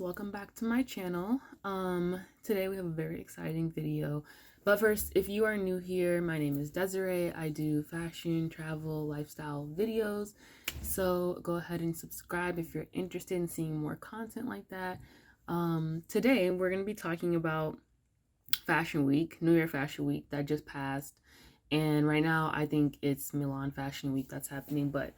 welcome back to my channel. Today we have a very exciting video, but first, if you are new here, my name is Desiree. I do fashion, travel, lifestyle videos, so go ahead and subscribe if you're interested in seeing more content like that. Today we're going to be talking about Fashion Week, New Year Fashion Week that just passed, and right now I think it's Milan Fashion Week that's happening, but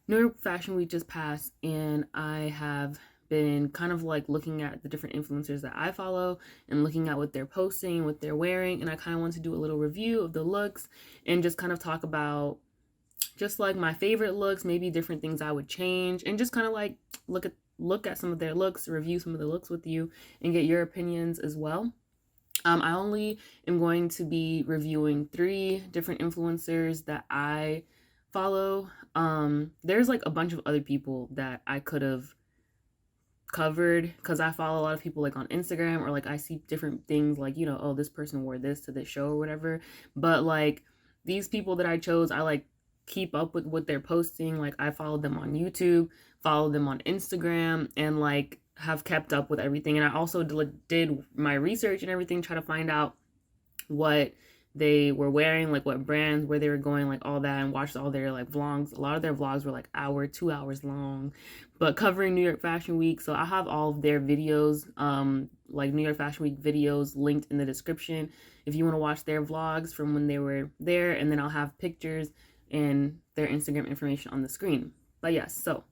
New York Fashion Week just passed, and I have been kind of like looking at the different influencers that I follow and looking at what they're posting, what they're wearing, and I kind of want to do a little review of the looks and just kind of talk about just like my favorite looks, maybe different things I would change, and just kind of like look at some of their looks, review some of the looks with you, and get your opinions as well. I only am going to be reviewing 3 different influencers that I follow. There's like a bunch of other people that I could have covered because I follow a lot of people like on Instagram, or like I see different things like, oh, this person wore this to this show or whatever. But like these people that I chose, I like keep up with what they're posting. Like I follow them on YouTube, follow them on Instagram, and like have kept up with everything. And I also did my research and everything, try to find out what they were wearing, like what brands, where they were going, like all that, and watched all their like vlogs. A lot of their vlogs were like 2 hours long, but covering New York Fashion Week. So I have all of their videos, like New York Fashion Week videos, linked in the description if you want to watch their vlogs from when they were there, and then I'll have pictures and their Instagram information on the screen. But yes, so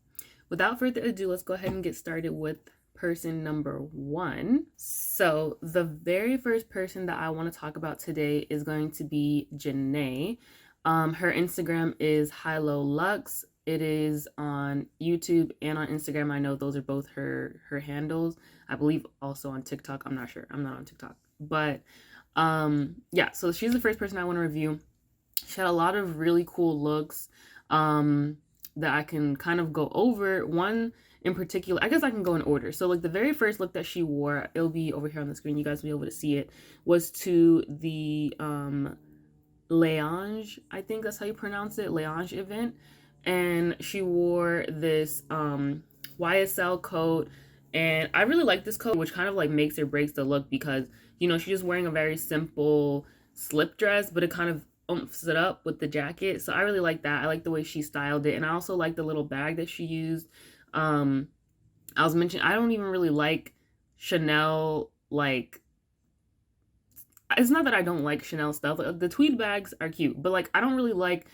without further ado, let's go ahead and get started with person number 1. So the very first person that I want to talk about today is going to be Jenee. Her Instagram is HiLoLux. It is on YouTube and on Instagram. I know those are both her handles. I believe also on TikTok. I'm not sure. I'm not on TikTok. But yeah, so she's the first person I want to review. She had a lot of really cool looks that I can kind of go over. One in particular, I guess I can go in order. So like the very first look that she wore, it'll be over here on the screen, you guys will be able to see it, was to the L'Ange, I think that's how you pronounce it, L'Ange event. And she wore this YSL coat, and I really like this coat, which kind of like makes or breaks the look, because she's just wearing a very simple slip dress, but it kind of oomphes it up with the jacket. So I really like that. I like the way she styled it, and I also like the little bag that she used. I was mentioning, I don't even really like Chanel, like, it's not that I don't like Chanel stuff. Like, the tweed bags are cute, but like I don't really like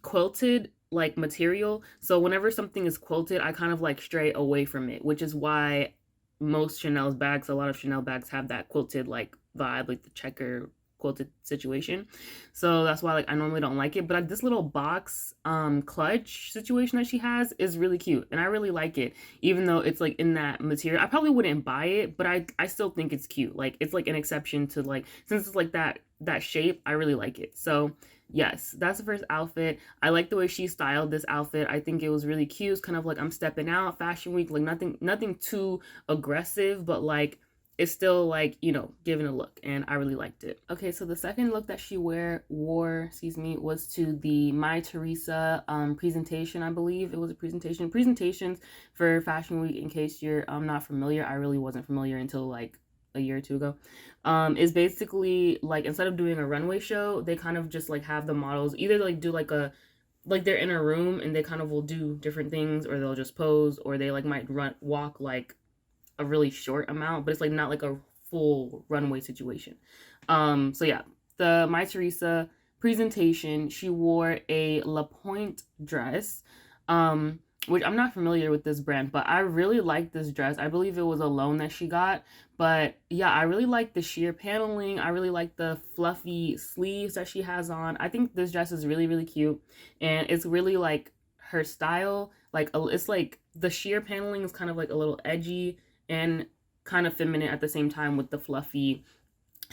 quilted like material. So whenever something is quilted, I kind of like stray away from it, which is why most Chanel's bags, a lot of Chanel bags have that quilted like vibe, like the checker quilted situation. So that's why like I normally don't like it. But like this little box clutch situation that she has is really cute, and I really like it, even though it's like in that material. I probably wouldn't buy it, but I still think it's cute. Like it's like an exception to, like, since it's like that shape, I really like it. So yes, that's the first outfit. I like the way she styled this outfit. I think it was really cute. It's kind of like I'm stepping out, Fashion Week, like nothing too aggressive, but like it's still like, giving a look, and I really liked it. Okay, so the second look that she wore, was to the My Teresa presentation. I believe it was a presentation. Presentations for Fashion Week, in case you're not familiar, I really wasn't familiar until like a year or 2 ago, is basically like, instead of doing a runway show, they kind of just like have the models either like do like they're in a room and they kind of will do different things, or they'll just pose, or they like might walk like a really short amount, but it's like not like a full runway situation. So yeah, the My Teresa presentation, she wore a La Pointe dress, which I'm not familiar with this brand, but I really like this dress. I believe it was a loan that she got, but yeah, I really like the sheer paneling. I really like the fluffy sleeves that she has on. I think this dress is really, really cute, and it's really like her style. Like it's like the sheer paneling is kind of like a little edgy and kind of feminine at the same time with the fluffy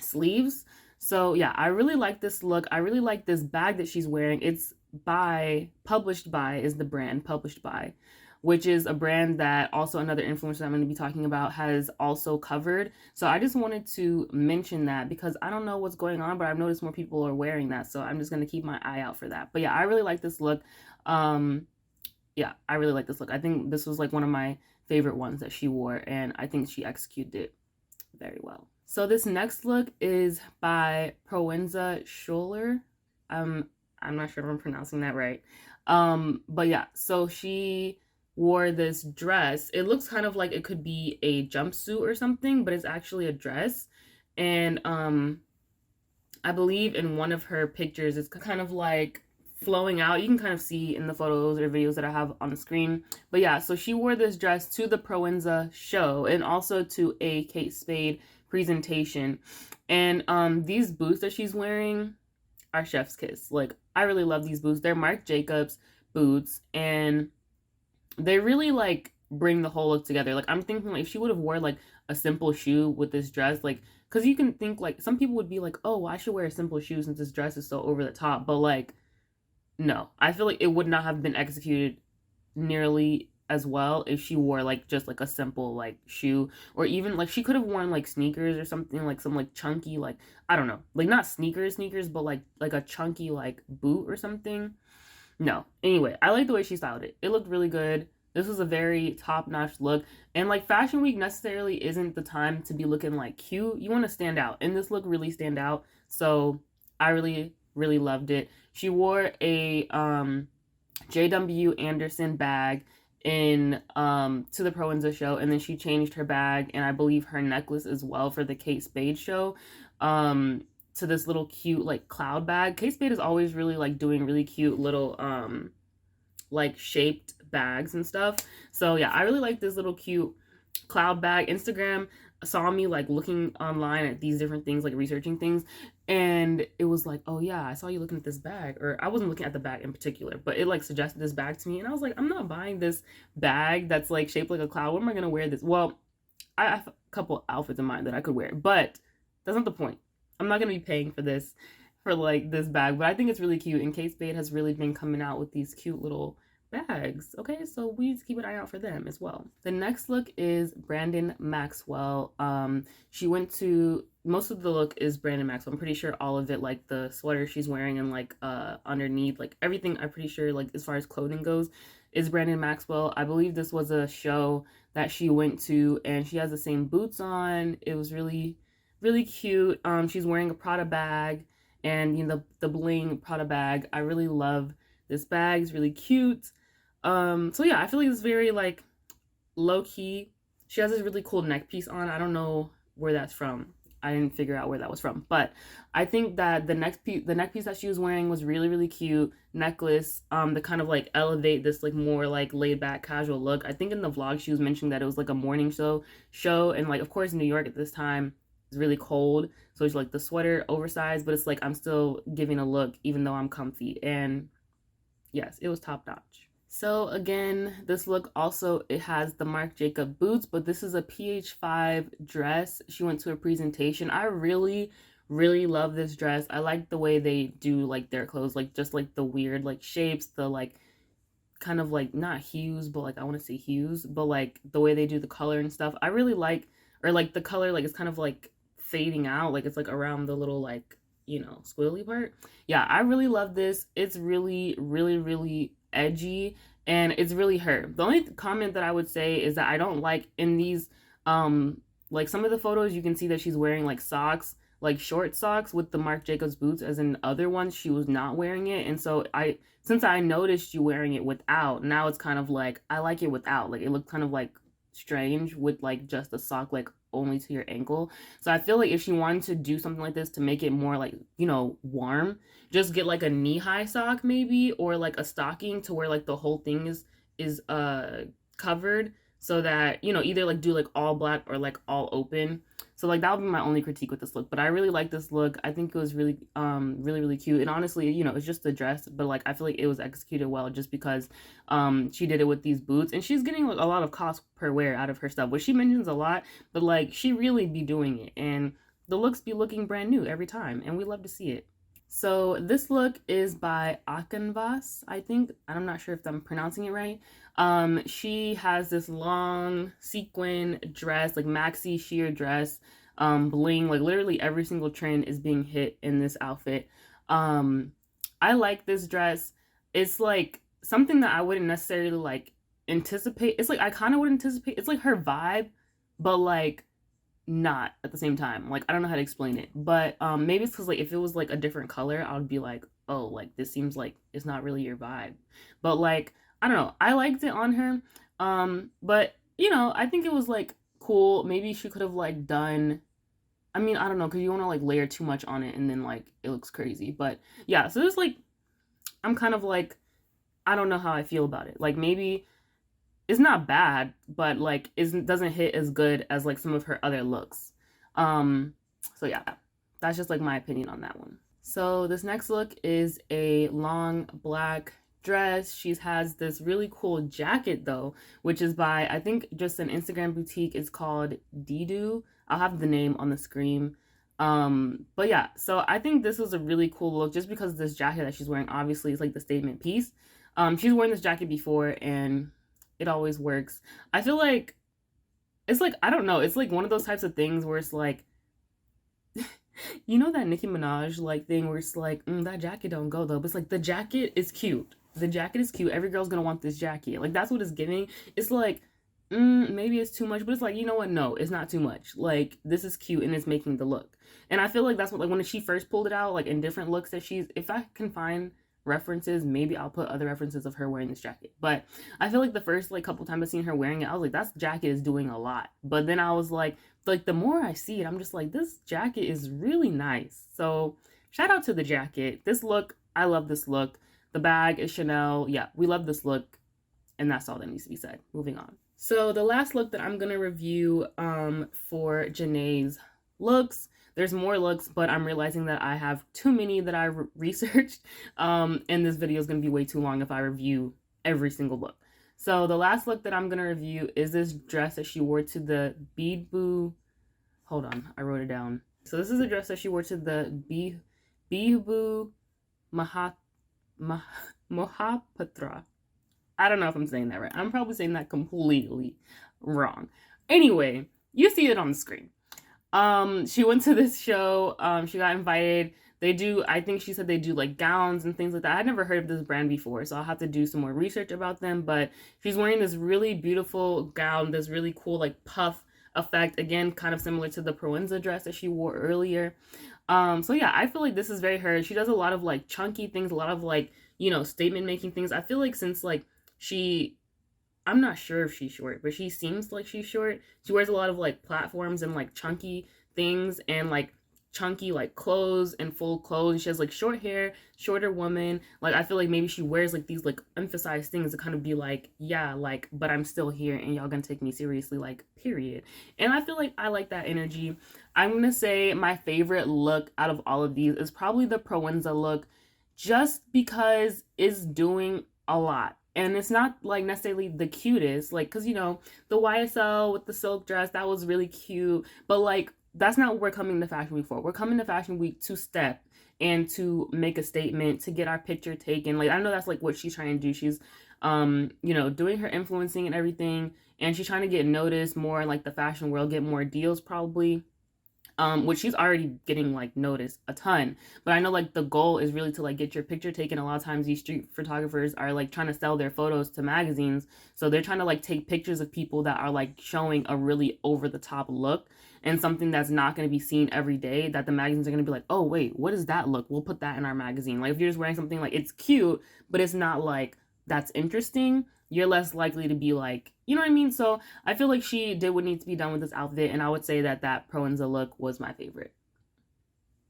sleeves. So yeah, I really like this look. I really like this bag that she's wearing. It's Published By is the brand, Published By, which is a brand that also another influencer I'm going to be talking about has also covered. So I just wanted to mention that because I don't know what's going on, but I've noticed more people are wearing that. So I'm just going to keep my eye out for that. But yeah, I really like this look. Yeah, I really like this look. I think this was like one of my favorite ones that she wore, and I think she executed it very well. So this next look is by Proenza Scholler. I'm not sure if I'm pronouncing that right. But yeah, so she wore this dress. It looks kind of like it could be a jumpsuit or something, but it's actually a dress. And I believe in one of her pictures, it's kind of like flowing out. You can kind of see in the photos or videos that I have on the screen. But yeah, so she wore this dress to the Proenza show and also to a Kate Spade presentation. And these boots that she's wearing are chef's kiss. Like, I really love these boots. They're Marc Jacobs boots, and they really like bring the whole look together. Like, I'm thinking like if she would have wore like a simple shoe with this dress, like, because you can think like some people would be like, oh, I should wear a simple shoe since this dress is so over the top. But like, no, I feel like it would not have been executed nearly as well if she wore like just like a simple like shoe, or even like she could have worn like sneakers or something, like some like chunky, like, I don't know, like not sneakers, but like a chunky like boot or something. No, anyway, I like the way she styled it. It looked really good. This was a very top-notch look, and like Fashion Week necessarily isn't the time to be looking like cute. You want to stand out, and this look really stand out. So I really loved it. She wore a JW Anderson bag in to the Proenza show, and then she changed her bag and I believe her necklace as well for the Kate Spade show to this little cute like cloud bag. Kate Spade is always really like doing really cute little like shaped bags and stuff. So yeah, I really like this little cute cloud bag. Instagram saw me like looking online at these different things, like researching things, and it was like, oh yeah, I saw you looking at this bag. Or I wasn't looking at the bag in particular, but it like suggested this bag to me, and I was like, I'm not buying this bag that's like shaped like a cloud. What am I gonna wear this? Well, I have a couple outfits in mind that I could wear, but that's not the point. I'm not gonna be paying for this, for like this bag, but I think it's really cute, and Kate Spade has really been coming out with these cute little bags. Okay, so we need to keep an eye out for them as well. The next look is Brandon Maxwell. She went to, most of the look is Brandon Maxwell. I'm pretty sure all of it, like the sweater she's wearing and like underneath, like everything, I'm pretty sure, like as far as clothing goes, is Brandon Maxwell. I believe this was a show that she went to, and she has the same boots on. It was really cute. She's wearing a Prada bag, and you know, the bling Prada bag. I really love this bag. It's really cute. So yeah, I feel like it's very like low key. She has this really cool neck piece on. I don't know where that's from. I didn't figure out where that was from, but I think that the neck piece that she was wearing was really cute. Necklace, to kind of like elevate this like more like laid back casual look. I think in the vlog she was mentioning that it was like a morning show, and like of course New York at this time is really cold, so it's like the sweater oversized, but it's like I'm still giving a look even though I'm comfy, and yes, it was top notch. So again, this look also, it has the Marc Jacob boots, but this is a PH5 dress. She went to a presentation. I really love this dress. I like the way they do like their clothes, like just like the weird like shapes, the like kind of like not hues, but like I want to say hues, but like the way they do the color and stuff. I really like, or like the color like it's kind of like fading out, like it's like around the little like, you know, squiggly part. Yeah, I really love this. It's really edgy, and it's really her. The only comment that I would say is that I don't like in these like some of the photos you can see that she's wearing like socks, like short socks with the Marc Jacobs boots, as in other ones she was not wearing it. And so since I noticed you wearing it without, now it's kind of like I like it without. Like it looked kind of like strange with like just a sock like only to your ankle. So I feel like if she wanted to do something like this to make it more like, you know, warm, just get like a knee-high sock maybe, or like a stocking to where like the whole thing is covered, so that, you know, either like do like all black or like all open. So like that would be my only critique with this look, but I really like this look. I think it was really cute, and honestly, you know, it's just a dress, but like I feel like it was executed well just because she did it with these boots, and she's getting like a lot of cost per wear out of her stuff, which she mentions a lot, but like she really be doing it, and the looks be looking brand new every time, and we love to see it. So this look is by Akanvas, I think. I'm not sure if I'm pronouncing it right. She has this long sequin dress, like maxi sheer dress, bling, like literally every single trend is being hit in this outfit. I like this dress. It's like something that I wouldn't necessarily like anticipate, it's like I kind of would anticipate, it's like her vibe, but like not at the same time. Like I don't know how to explain it, but maybe it's because like if it was like a different color, I would be like, oh, like this seems like it's not really your vibe. But like I don't know, I liked it on her. But you know, I think it was like cool. Maybe she could have like done, I mean, I don't know, because you want to like layer too much on it and then like it looks crazy. But yeah, so it's like I'm kind of like, I don't know how I feel about it. Like maybe it's not bad, but like it doesn't hit as good as like some of her other looks. Um, so yeah, that's just like my opinion on that one. So this next look is a long black dress. She has this really cool jacket though, which is by, I think just an Instagram boutique. It's called Didu. I'll have the name on the screen. But yeah, so I think this was a really cool look just because this jacket that she's wearing obviously is like the statement piece. She's worn this jacket before and it always works. I feel like it's like, I don't know, it's like one of those types of things where it's like, you know that Nicki Minaj like thing where it's like, that jacket don't go though, but it's like the jacket is cute. The jacket is cute. Every girl's gonna want this jacket. Like that's what it's giving. It's like, maybe it's too much, but it's like, you know what? No, it's not too much. Like this is cute and it's making the look. And I feel like that's what, like when she first pulled it out, like in different looks that she's, if I can find references, maybe I'll put other references of her wearing this jacket. But I feel like the first like couple times I seen her wearing it, I was like, that jacket is doing a lot. But then I was like the more I see it, I'm just like, this jacket is really nice. So shout out to the jacket. This look, I love this look. The bag is Chanel. Yeah, we love this look. And that's all that needs to be said. Moving on. So the last look that I'm gonna review for Jenee's looks, there's more looks, but I'm realizing that I have too many that I researched, and this video is gonna be way too long if I review every single look. So the last look that I'm gonna review is this dress that she wore to the Bihu. Hold on, I wrote it down. So this is a dress that she wore to the Bihu Mohapatra. I don't know if I'm saying that right. I'm probably saying that completely wrong. Anyway, you see it on the screen. She went to this show. She got invited. They do, I think she said they do like gowns and things like that. I'd never heard of this brand before, so I'll have to do some more research about them. But she's wearing this really beautiful gown, this really cool like puff effect. Again, kind of similar to the Proenza dress that she wore earlier. So yeah, I feel like this is very her. She does a lot of like chunky things, a lot of like, you know, statement making things. I feel like since like I'm not sure if she's short, but she seems like she's short. She wears a lot of like platforms and like chunky things and like chunky like clothes and full clothes. She has like short hair, shorter woman. Like I feel like maybe she wears like these like emphasized things to kind of be like, yeah, like, but I'm still here and y'all gonna take me seriously, like, period. And I feel like I like that energy. I'm gonna say my favorite look out of all of these is probably the Proenza look, just because it's doing a lot. And it's not like necessarily the cutest, like, cause you know, the YSL with the silk dress, that was really cute. But like, that's not what we're coming to Fashion Week for. We're coming to Fashion Week to step and to make a statement, to get our picture taken. Like, I know that's like what she's trying to do. She's, you know, doing her influencing and everything. And she's trying to get noticed more in like the fashion world, get more deals probably. Which she's already getting like noticed a ton, but I know like the goal is really to like get your picture taken. A lot of times these street photographers are like trying to sell their photos to magazines, so they're trying to like take pictures of people that are like showing a really over the top look and something that's not going to be seen every day, that the magazines are going to be like, oh wait, what is that look, we'll put that in our magazine. Like if you're just wearing something like it's cute but it's not like that's interesting, you're less likely to be like, you know what I mean? So I feel like she did what needs to be done with this outfit, and I would say that that Proenza look was my favorite.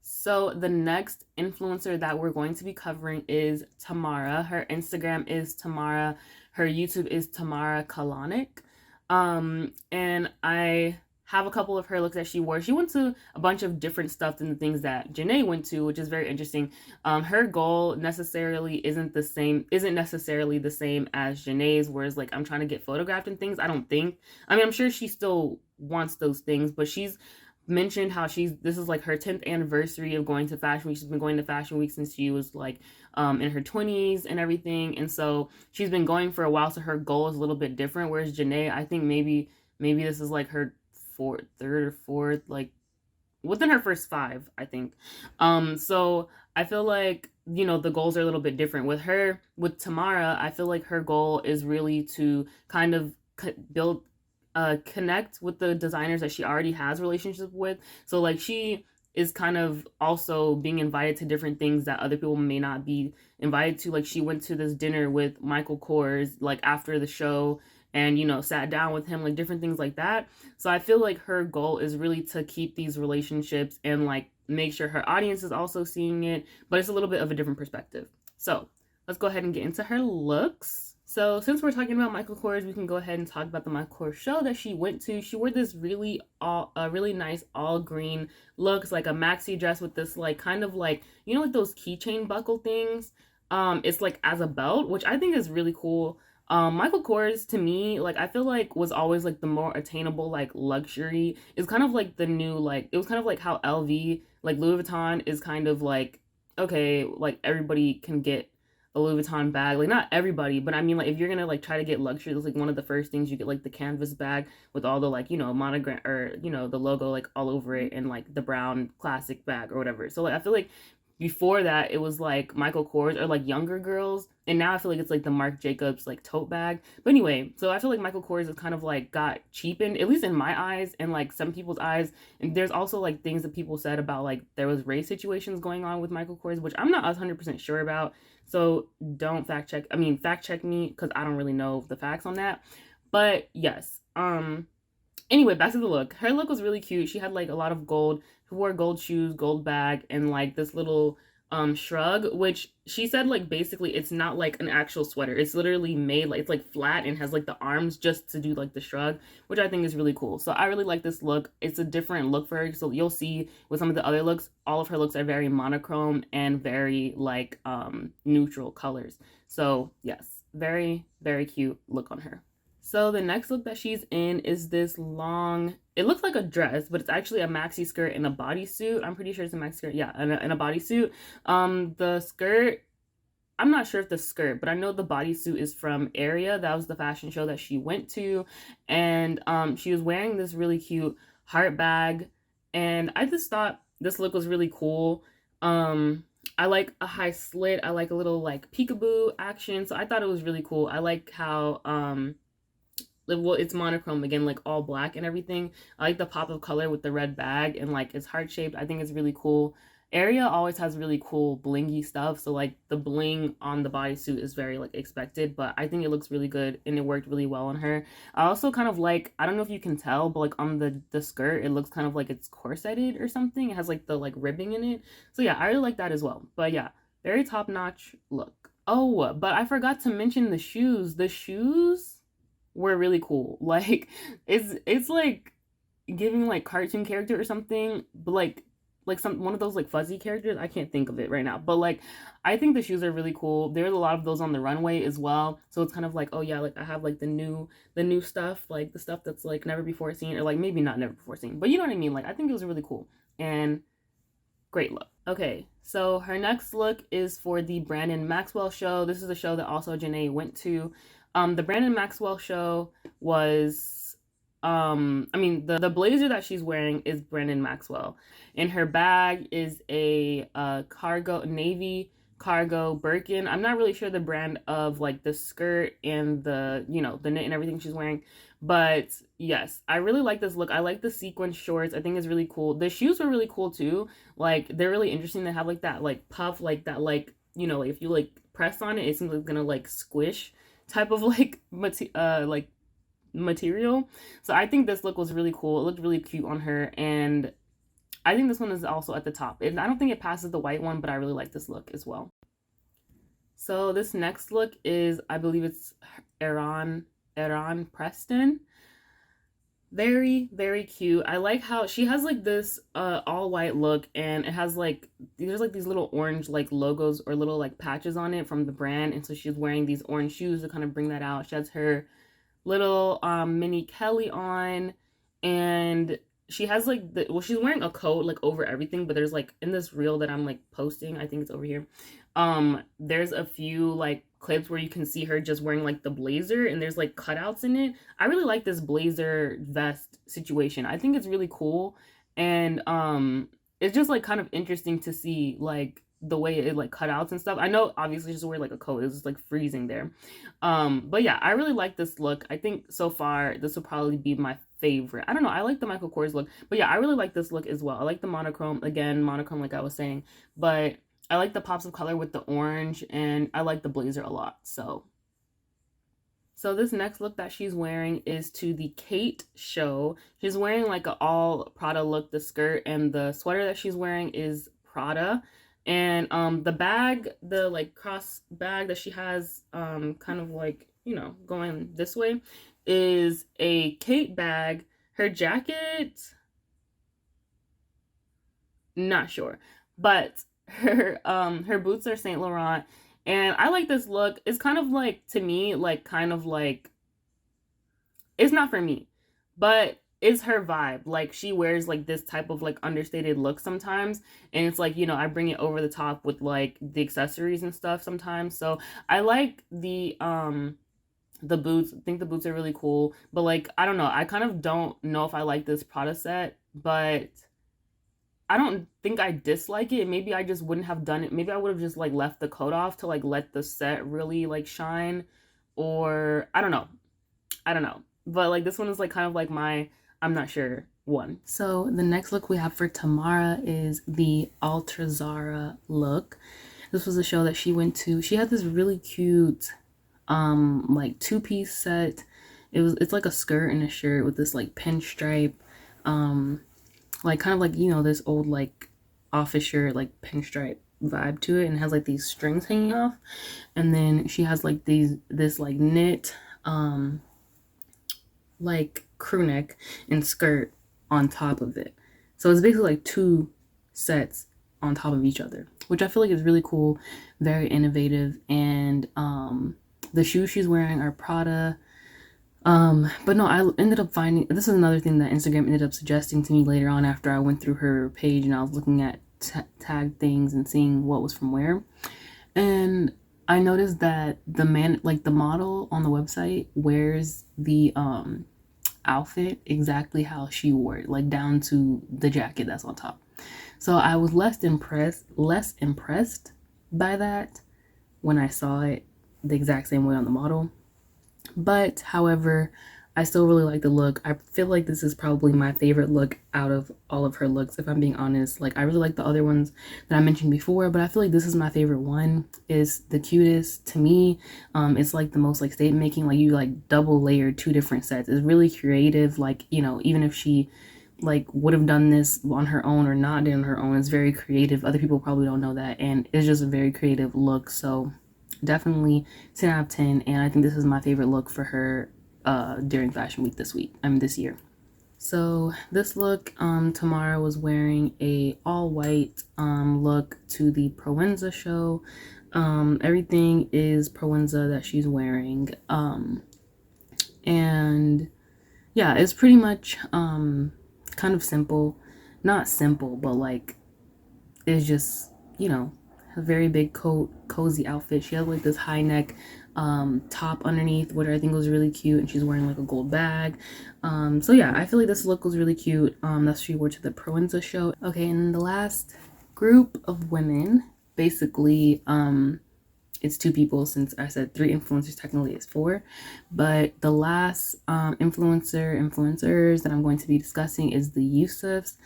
So the next influencer that we're going to be covering is Tamara. Her Instagram is Tamara. Her YouTube is Tamara Kalanick. And I have a couple of her looks that she wore. She went to a bunch of different stuff than the things that Jenee went to, which is very interesting. Her goal necessarily isn't necessarily the same as Jenee's, whereas like I'm trying to get photographed and things. I don't think. I mean, I'm sure she still wants those things, but she's mentioned how this is like her 10th anniversary of going to Fashion Week. She's been going to Fashion Week since she was like in her 20s and everything, and so she's been going for a while, so her goal is a little bit different, whereas Jenee, I think maybe this is like her third or fourth like within her first 5, I think. So I feel like, you know, the goals are a little bit different with her. With Tamara, I feel like her goal is really to kind of build connect with the designers that she already has relationships with. So like she is kind of also being invited to different things that other people may not be invited to. Like she went to this dinner with Michael Kors like after the show, and you know, sat down with him, like different things like that. So I feel like her goal is really to keep these relationships and like make sure her audience is also seeing it, but it's a little bit of a different perspective. So let's go ahead and get into her looks. So since we're talking about Michael Kors, we can go ahead and talk about the Michael Kors show that she went to. She wore this really nice all green looks, like a maxi dress with this like kind of like, you know, like those keychain buckle things. It's like as a belt, which I think is really cool. Michael Kors to me, like I feel like was always like the more attainable like luxury. It's kind of like the new like it was kind of like how LV, like Louis Vuitton is kind of like okay, like everybody can get a Louis Vuitton bag. Like not everybody, but I mean like if you're gonna like try to get luxury, it's like one of the first things you get like the canvas bag with all the like, you know, monogram or you know, the logo like all over it, and like the brown classic bag or whatever. So like I feel like before that it was like Michael Kors or like younger girls, and now I feel like it's like the Marc Jacobs like tote bag. But anyway, so I feel like Michael Kors is kind of like got cheapened, at least in my eyes and like some people's eyes. And there's also like things that people said about like there was race situations going on with Michael Kors, which I'm not 100% sure about. So don't fact check me because I don't really know the facts on that. But yes, anyway, back to the look. Her look was really cute. She had like a lot of gold. She wore gold shoes, gold bag, and like this little shrug, which she said like basically it's not like an actual sweater. It's literally made like it's like flat and has like the arms just to do like the shrug, which I think is really cool. So I really like this look. It's a different look for her. So you'll see with some of the other looks, all of her looks are very monochrome and very like neutral colors. So yes, very, very cute look on her. So the next look that she's in is this long, it looks like a dress, but it's actually a maxi skirt and a bodysuit. I'm pretty sure it's a maxi skirt. Yeah, and a bodysuit. The skirt, I'm not sure if the skirt, but I know the bodysuit is from Area. That was the fashion show that she went to. And she was wearing this really cute heart bag. And I just thought this look was really cool. I like a high slit. I like a little like peekaboo action. So I thought it was really cool. I like how well, it's monochrome again, like all black and everything. I like the pop of color with the red bag, and like it's heart shaped. I think it's really cool. Area always has really cool blingy stuff, so like the bling on the bodysuit is very like expected, but I think it looks really good and it worked really well on her. I also kind of like, I don't know if you can tell, but like on the skirt it looks kind of like it's corseted or something. It has like the like ribbing in it. So yeah, I really like that as well. But yeah, very top notch look. Oh, but I forgot to mention the shoes. The shoes were really cool. Like it's like giving like cartoon character or something, but like some one of those like fuzzy characters. I can't think of it right now, but like I think the shoes are really cool. There's a lot of those on the runway as well, so it's kind of like, oh yeah, like I have like the new stuff, like the stuff that's like never before seen, or like maybe not never before seen, but you know what I mean. Like I think it was really cool and great look. Okay, so her next look is for the Brandon Maxwell show. This is a show that also Jenee went to. The Brandon Maxwell show was, the blazer that she's wearing is Brandon Maxwell, and her bag is a cargo navy cargo Birkin. I'm not really sure the brand of like the skirt and the the knit and everything she's wearing, but yes, I really like this look. I like the sequin shorts. I think it's really cool. The shoes were really cool too. Like they're really interesting. They have like that like puff, like that like like if you like press on it, it seems like it's gonna like squish type of like material. So I think this look was really cool. It looked really cute on her, and I think this one is also at the top. And I don't think it passes the white one, but I really like this look as well. So this next look is, I believe it's Eran Preston. Very, very cute. I like how she has like this all white look, and it has like there's like these little orange like logos or little like patches on it from the brand, and so she's wearing these orange shoes to kind of bring that out. She has her little mini Kelly on, and she has like she's wearing a coat like over everything, but there's like in this reel that I'm like posting, I think it's over here, there's a few like clips where you can see her just wearing like the blazer, and there's like cutouts in it. I really like this blazer vest situation. I think it's really cool, and it's just like kind of interesting to see like the way it like cutouts and stuff. I know obviously just wear like a coat, it's just like freezing there. But yeah, I really like this look. I think so far this will probably be my favorite. I don't know, I like the Michael Kors look, but yeah, I really like this look as well. I like the monochrome, again, monochrome like I was saying, but I like the pops of color with the orange, and I like the blazer a lot. So this next look that she's wearing is to the Kate show. She's wearing like an all Prada look, the skirt, and the sweater that she's wearing is Prada. And the bag, the like cross bag that she has kind of like, you know, going this way, is a Kate bag. Her jacket, not sure. But her boots are Saint Laurent, and I like this look. It's kind of like, to me, like kind of like, it's not for me, but it's her vibe. Like she wears like this type of like understated look sometimes, and it's like, you know, I bring it over the top with like the accessories and stuff sometimes. So I like the boots. I think the boots are really cool, but like I don't know, I kind of don't know if I like this Prada set, but I don't think I dislike it. Maybe I just wouldn't have done it. Maybe I would have just like left the coat off to like let the set really like shine, or I don't know. I don't know. But like this one is like kind of like my I'm not sure one. So the next look we have for Tamara is the Altrazara look. This was a show that she went to. She had this really cute like two-piece set. It's like a skirt and a shirt with this like pinstripe like kind of like, you know, this old like office shirt like pinstripe vibe to it, and it has like these strings hanging off, and then she has like this like knit like crew neck and skirt on top of it. So it's basically like two sets on top of each other, which I feel like is really cool, very innovative. And the shoes she's wearing are Prada. But no, I ended up finding, this is another thing that Instagram ended up suggesting to me later on after I went through her page and I was looking at tag things and seeing what was from where. And I noticed that the man, like the model on the website, wears the outfit exactly how she wore it, like down to the jacket that's on top. So I was less impressed by that when I saw it the exact same way on the model. But however, I still really like the look. I feel like this is probably my favorite look out of all of her looks, if I'm being honest. Like I really like the other ones that I mentioned before, but I feel like this is my favorite one. It's the cutest to me. It's like the most like statement making, like you like double layered two different sets. It's really creative. Like, you know, even if she like would have done this on her own or not on her own, it's very creative. Other people probably don't know that, and it's just a very creative look. So definitely 10 out of 10, and I think this is my favorite look for her during Fashion Week this year. So this look, Tamara was wearing a all white look to the Proenza show. Everything is Proenza that she's wearing, and yeah, it's pretty much kind of simple, not simple, but like it's just, you know, a very big coat, cozy outfit. She has like this high neck top underneath, which I think was really cute, and she's wearing like a gold bag. So yeah, I feel like this look was really cute. That she wore to the Proenza show. Okay, and the last group of women, basically, it's two people, since I said three influencers, technically it's four. But the last influencers that I'm going to be discussing is the Yusufs.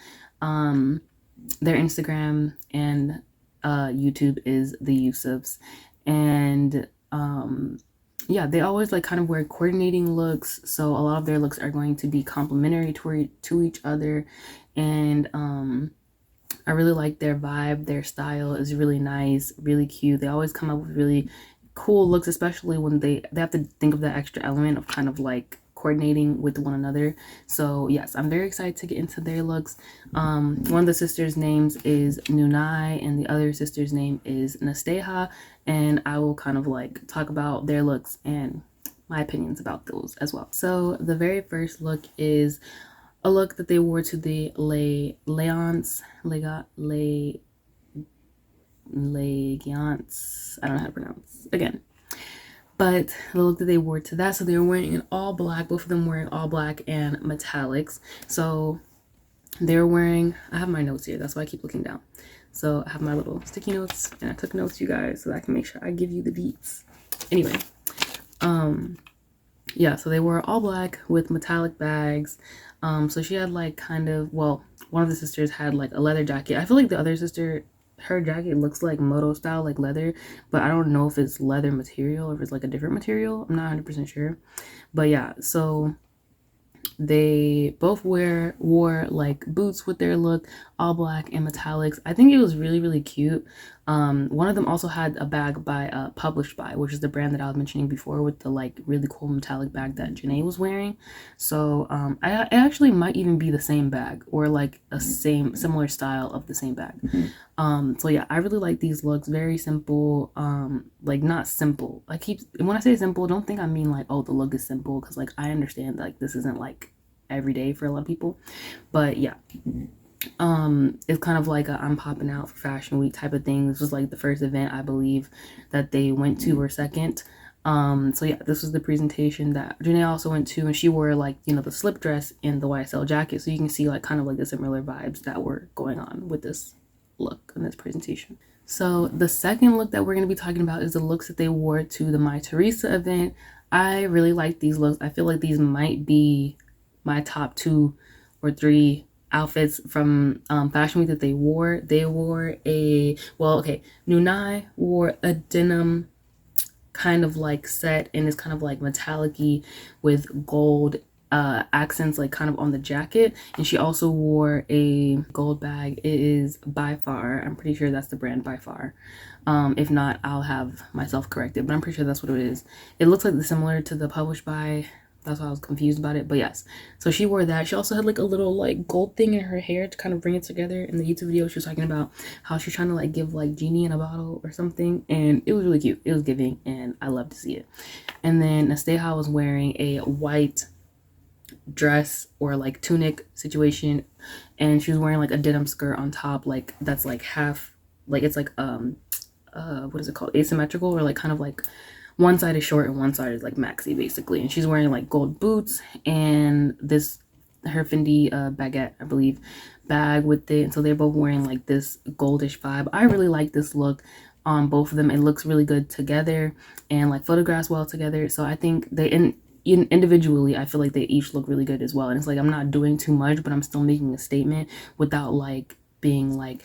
Their Instagram and YouTube is the Yusufs, and yeah, they always like kind of wear coordinating looks, so a lot of their looks are going to be complementary to each other. And I really like their vibe. Their style is really nice, really cute. They always come up with really cool looks, especially when they have to think of that extra element of kind of like coordinating with one another. So yes, I'm very excited to get into their looks. One of the sisters' names is Nunai, and the other sister's name is Nasteha, and I will kind of like talk about their looks and my opinions about those as well. So the very first look is a look that they wore to the Legiance, I don't know how to pronounce again. But the look that they wore to that, so they were wearing an all black, both of them wearing all black and metallics. So They're wearing, I have my notes here, that's why I keep looking down. So I have my little sticky notes, and I took notes, you guys, so that I can make sure I give you the beats. Anyway, yeah, so they were all black with metallic bags. So she had like kind of, well, one of the sisters had like a leather jacket. I feel like the other sister, her jacket looks like moto style, like leather, but I don't know if it's leather material or if it's like a different material. I'm not 100% sure. But yeah, so they both wore like boots with their look, all black and metallics. I think it was really, really cute. One of them also had a bag by Published By, which is the brand that I was mentioning before, with the like really cool metallic bag that Jenee was wearing. So it actually might even be the same bag, or like a similar style of the same bag. So yeah, I really like these looks. Very simple. Like not simple. When I say simple, don't think I mean like, oh, the look is simple, because like I understand like this isn't like every day for a lot of people. But yeah, it's kind of like a I'm popping out for Fashion Week type of thing. This was like the first event I believe that they went to, or second. So yeah, this was the presentation that Jenee also went to, and she wore like, you know, the slip dress and the YSL jacket, so you can see like kind of like the similar vibes that were going on with this look in this presentation. So the second look that we're going to be talking about is the looks that they wore to the My Teresa event. I really like these looks. I feel like these might be my top 2 or 3 outfits from Fashion Week that they wore. They wore Nunai wore a denim kind of like set, and it's kind of like metallic-y with gold accents like kind of on the jacket, and she also wore a gold bag. It is By Far. I'm pretty sure that's the brand, By Far. If not, I'll have myself corrected, but I'm pretty sure that's what it is. It looks like similar to the Published By. That's why I was confused about it, but yes. So she wore that. She also had like a little like gold thing in her hair to kind of bring it together. In the YouTube video, she was talking about how she's trying to like give like Genie in a bottle or something, and it was really cute. It was giving, and I love to see it. And then Nasteha was wearing a white dress or like tunic situation, and she was wearing like a denim skirt on top, like that's like half, like it's like what is it called, asymmetrical, or like kind of like one side is short and one side is like maxi basically. And she's wearing like gold boots and this her Fendi baguette, I believe, bag with it. And so they're both wearing like this goldish vibe. I really like this look on both of them. It looks really good together and like photographs well together. So I think they individually, I feel like they each look really good as well. And it's like I'm not doing too much, but I'm still making a statement without like being like,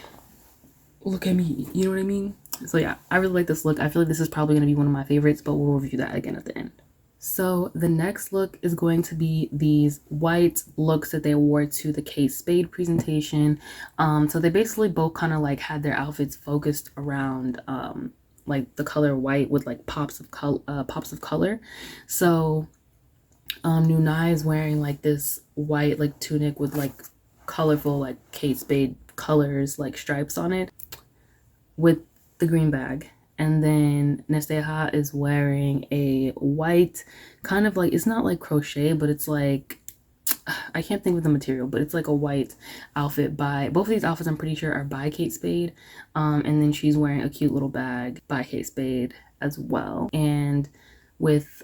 look at me, you know what I mean? So yeah, I really like this look. I feel like this is probably going to be one of my favorites, but we'll review that again at the end. So the next look is going to be these white looks that they wore to the Kate Spade presentation. So they basically both kind of like had their outfits focused around like the color white with like pops of color. So Nunai is wearing like this white like tunic with like colorful like Kate Spade colors, like stripes on it, with the green bag. And then Nasteha is wearing a white kind of like, it's not like crochet, but it's like, I can't think of the material, but it's like a white outfit by, both of these outfits I'm pretty sure are by Kate Spade. And then she's wearing a cute little bag by Kate Spade as well, and with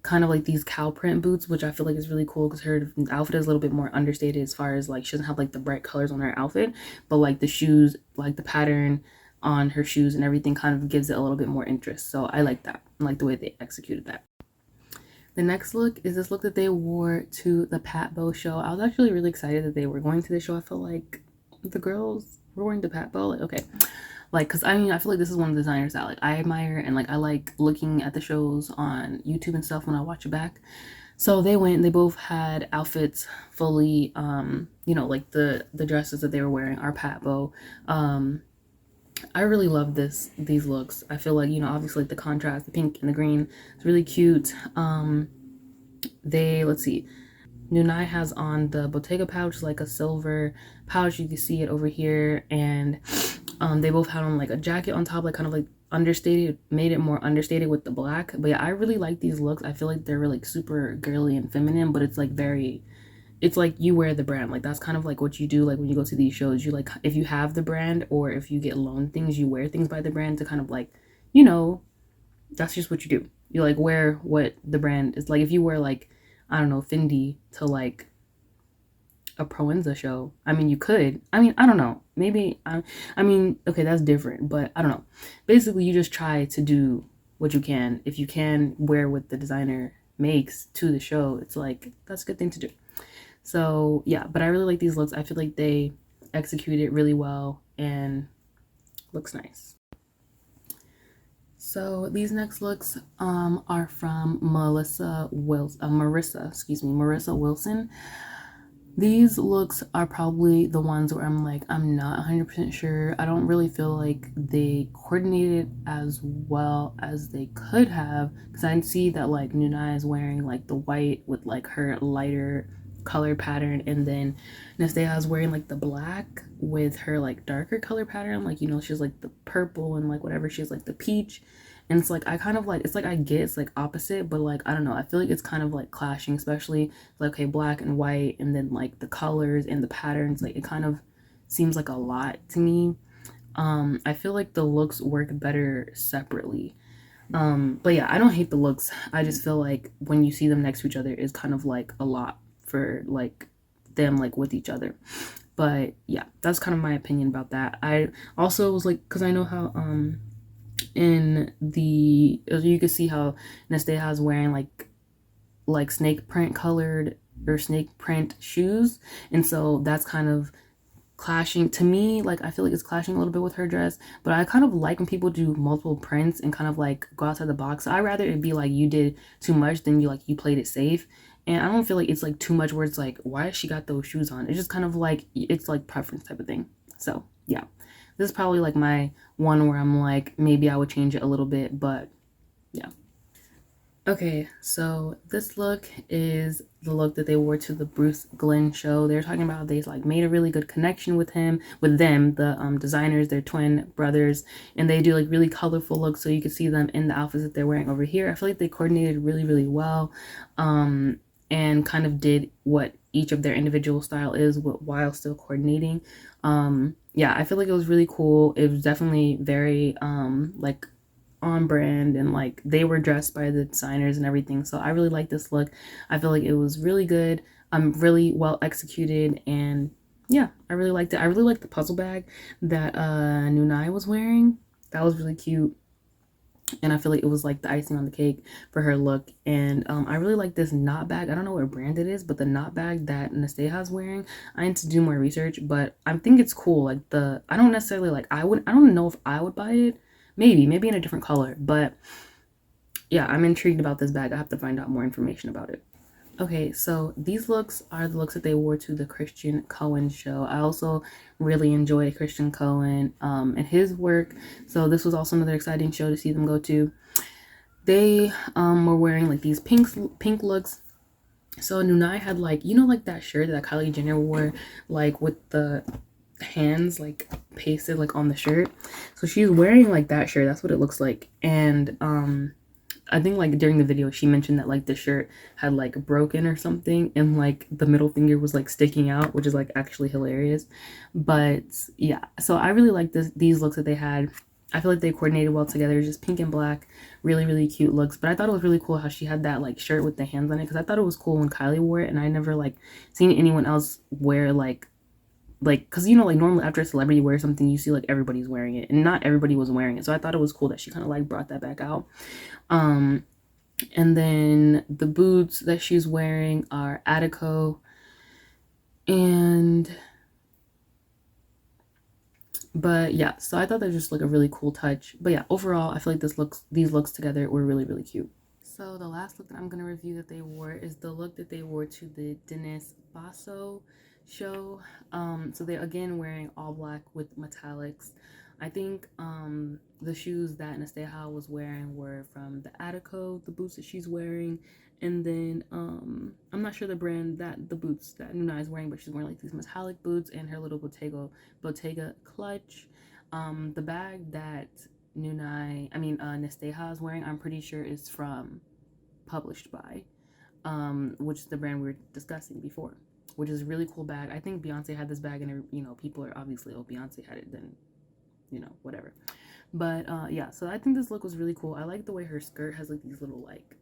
kind of like these cow print boots, which I feel like is really cool because her outfit is a little bit more understated as far as like she doesn't have like the bright colors on her outfit, but like the shoes, like the pattern on her shoes and everything kind of gives it a little bit more interest. So I like that. I like the way they executed that. The next look is this look that they wore to the Pat Bow show. I was actually really excited that they were going to the show. I felt like the girls were wearing the Pat Bow. Like, okay. Like, because I mean, I feel like this is one of the designers that like I admire, and like I like looking at the shows on YouTube and stuff when I watch it back. So they went and they both had outfits fully, you know, like the dresses that they were wearing are Pat Bow. I really love these looks. I feel like, you know, obviously like the contrast, the pink and the green, it's really cute. Let's see, Nunai has on the Bottega pouch, like a silver pouch. You can see it over here. And they both had on like a jacket on top, like kind of like understated, made it more understated with the black. But yeah, I really like these looks. I feel like they're like super girly and feminine, but it's like very, it's like you wear the brand. Like that's kind of like what you do, like when you go to these shows, you like, if you have the brand or if you get loaned things, you wear things by the brand to kind of like, you know, that's just what you do. You like wear what the brand is. Like if you wear like, I don't know, Fendi to like a Proenza show. I mean, you could. I mean, I don't know. Maybe, I mean, okay, that's different, but I don't know. Basically, you just try to do what you can. If you can wear what the designer makes to the show, it's like, that's a good thing to do. So, yeah, but I really like these looks. I feel like they execute it really well and looks nice. So these next looks are from Marissa Wilson. These looks are probably the ones where I'm like, I'm not 100% sure. I don't really feel like they coordinated as well as they could have, because I see that like Nunai is wearing like the white with like her lighter color pattern, and then Nasteja is wearing like the black with her like darker color pattern, like, you know, she's like the purple and like whatever, she's like the peach. And it's like, I kind of like, it's like, I get it's like opposite, but like, I don't know, I feel like it's kind of like clashing, especially like, okay, black and white, and then like the colors and the patterns, like it kind of seems like a lot to me. I feel like the looks work better separately. But yeah, I don't hate the looks. I just feel like when you see them next to each other, is kind of like a lot for like them like with each other. But yeah, that's kind of my opinion about that. I also was like, because I know how in the, you can see how Nasteja is wearing like snake print colored or snake print shoes, and so that's kind of clashing to me. Like, I feel like it's clashing a little bit with her dress, but I kind of like when people do multiple prints and kind of like go outside the box. I rather it be like you did too much than you played it safe. And I don't feel like it's like too much where it's like, why has she got those shoes on? It's just kind of like, it's like preference type of thing. So yeah, this is probably like my one where I'm like, maybe I would change it a little bit, but yeah. Okay, so this look is the look that they wore to the Bruce Glenn show. They're talking about they like made a really good connection with them, the designers, they're twin brothers, and they do like really colorful looks, so you can see them in the outfits that they're wearing over here. I feel like they coordinated really, really well, and kind of did what each of their individual style is while still coordinating. Yeah, I feel like it was really cool. It was definitely very like on brand, and like they were dressed by the designers and everything, so I really like this look. I feel like it was really good, really well executed, and yeah, I really liked it. I really liked the puzzle bag that Nunai was wearing. That was really cute, and I feel like it was like the icing on the cake for her look. And I really like this knot bag. I don't know what brand it is, but the knot bag that Nasteja is wearing, I need to do more research, but I think it's cool. Like I don't necessarily like, I don't know if I would buy it. Maybe in a different color, but yeah, I'm intrigued about this bag. I have to find out more information about it. Okay, so these looks are the looks that they wore to the Christian Cohen show. I also really enjoy Christian Cohen and his work, so this was also another exciting show to see them go to. They were wearing like these pink looks. So Nunai had like, you know, like that shirt that Kylie Jenner wore, like with the hands like pasted like on the shirt. So she's wearing like that shirt. That's what it looks like. And I think like during the video she mentioned that like the shirt had like broken or something, and like the middle finger was like sticking out, which is like actually hilarious. But yeah, so I really like these looks that they had. I feel like they coordinated well together, just pink and black, really, really cute looks. But I thought it was really cool how she had that like shirt with the hands on it, because I thought it was cool when Kylie wore it, and I never like seen anyone else wear like, because you know, like normally after a celebrity wears something, you see like everybody's wearing it, and not everybody was wearing it. So I thought it was cool that she kind of like brought that back out. And then the boots that she's wearing are Attico, and but yeah, so I thought that was just like a really cool touch. But yeah, overall I feel like these looks together were really, really cute. So the last look that I'm gonna review that they wore is the look that they wore to the Dennis Basso show. So they're again wearing all black with metallics. I think the shoes that Nasteja was wearing were from the Attico, the boots that she's wearing, and then I'm not sure the brand that the boots that Nuna is wearing, but she's wearing like these metallic boots and her little Bottega clutch. The bag that Nasteja is wearing, I'm pretty sure is from Published By, which is the brand we were discussing before, which is a really cool bag. I think Beyonce had this bag, and you know, people are obviously, oh, Beyonce had it, then you know, whatever. But yeah, so I think this look was really cool. I like the way her skirt has like these little like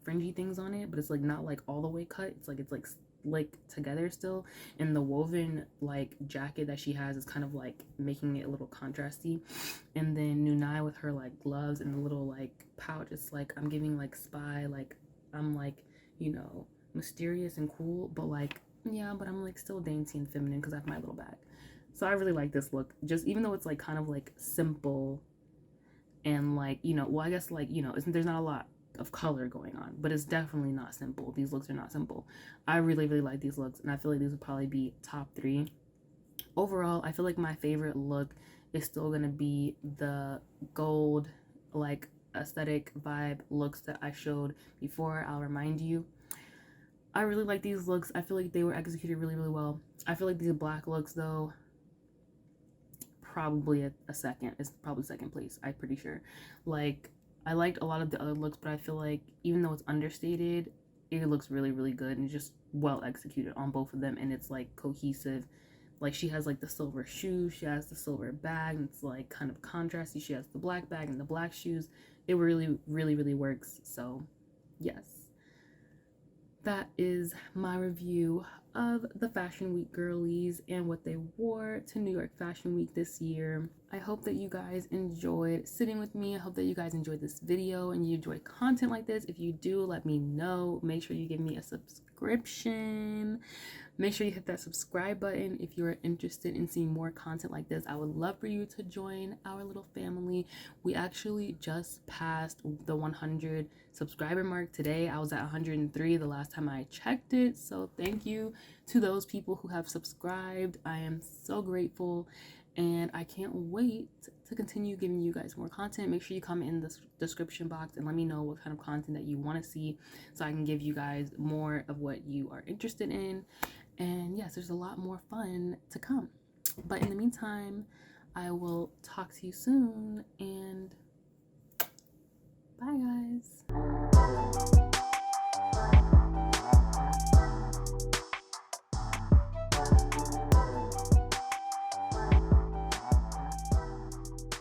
fringy things on it, but it's like not like all the way cut. It's like like together still, and the woven like jacket that she has is kind of like making it a little contrasty. And then Nunai with her like gloves and the little like pouch, it's like I'm giving like spy, like I'm like, you know, mysterious and cool, but like, yeah, but I'm like still dainty and feminine because I have my little bag. So I really like this look, just even though it's like kind of like simple and like, you know, well, I guess like, you know, there's not a lot of color going on, but it's definitely not simple. These looks are not simple. I really, really like these looks, and I feel like these would probably be top 3. Overall, I feel like my favorite look is still gonna be the gold, like aesthetic vibe looks that I showed before. I'll remind you. I really like these looks. I feel like they were executed really, really well. I feel like these black looks, though, probably a second. It's probably second place, I'm pretty sure. Like, I liked a lot of the other looks, but I feel like even though it's understated, it looks really, really good and just well executed on both of them, and it's like cohesive. Like, she has like the silver shoes, she has the silver bag, and it's like kind of contrasty. She has the black bag and the black shoes. It really, really, really works. So yes, that is my review of the Fashion Week girlies and what they wore to New York Fashion Week this year. I hope that you guys enjoyed sitting with me. I hope that you guys enjoyed this video and you enjoy content like this. If you do, let me know. Make sure you give me a subscription. Make sure you hit that subscribe button if you're interested in seeing more content like this. I would love for you to join our little family. We actually just passed the 100 subscriber mark today. I was at 103 the last time I checked it. So thank you to those people who have subscribed. I am so grateful, and I can't wait to continue giving you guys more content. Make sure you comment in the description box and let me know what kind of content that you want to see so I can give you guys more of what you are interested in. And yes, there's a lot more fun to come. But in the meantime, I will talk to you soon, and